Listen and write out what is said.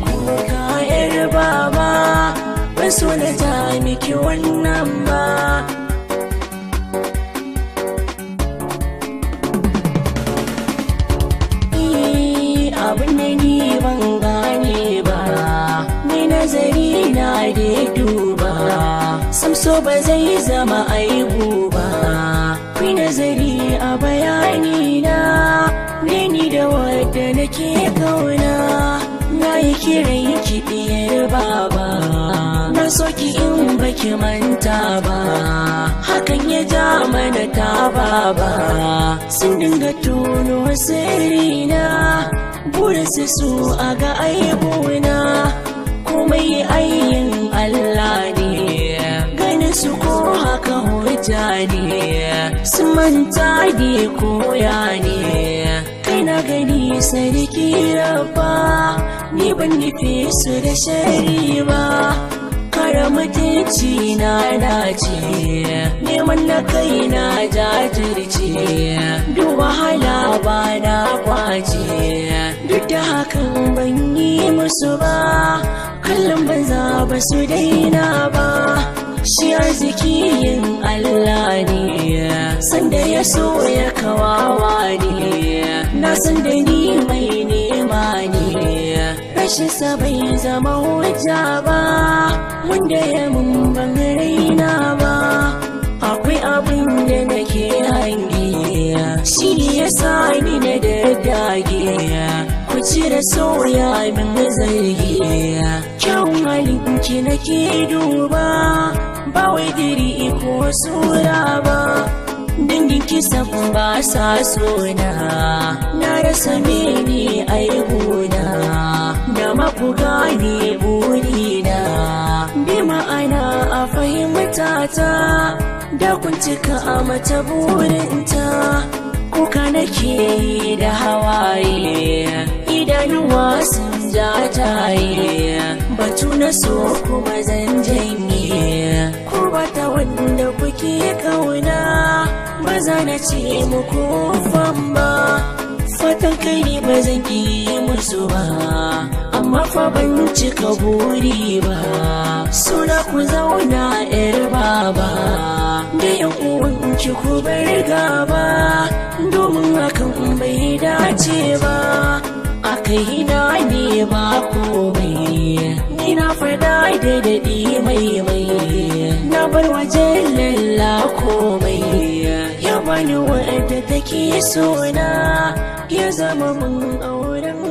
kuka yar baba, ban so na ja miki wannan ba. Abin da ni ban gane ba, ni nazari na da duba, sam so ba zai zama aibu ba. Ku nazari a bayani na, ni da wadda nake kauna, na yi kiran ki diyar baba, na so ki in baki manta ba, hakan ya ja mana ta baba. Sun dinga tono sirrina, burinsu su a ga aibuna, komai ayyin Allah ne, ganin su ko haka hujja ne, sun manta ne koya ne. Kai na gani sarki rabba, ni ban nufi su da shari ba, kare mutunci na dace, neman na kai na jajirce, duk wahala ba na kwace, duk da hakan ban yi musu ba, kallon banza ba su daina ba. Shi arziki yin Allah ne, sanda ya so ya kawawa ne, na san da ni mai nema ne, rashin sa bai zama hujja ba, wanda ya mun ban raina ba. Akwai abin da nake hange, shi ya sa ni na daddage, ku cire soya min zargi, kyawun halinki nake duba, ba wai diri ko sura ba. Dangin kisan ba sa sona, na rasa mene aibuna, da maku gane burina, bi ma'ana a fahimta ta, da kun cika a mata burinta. Kuka nake da hawaye, idanuwa sun ja taye, batu na so kuma zan janye, ko bata wanda kuke kauna, ba za na ce muku fan ba. Fatan kai ba zan yi musu ba, amma fa ban cika buri ba, suna ku zauna yar baba, da yan uwanki ku bar gaba, domin hakan bai dace ba. Akai na ne ba komai, ni na fada da daɗi mai, na bar wajen lalla komai, ya bani wadda take sona, ya zama mun auren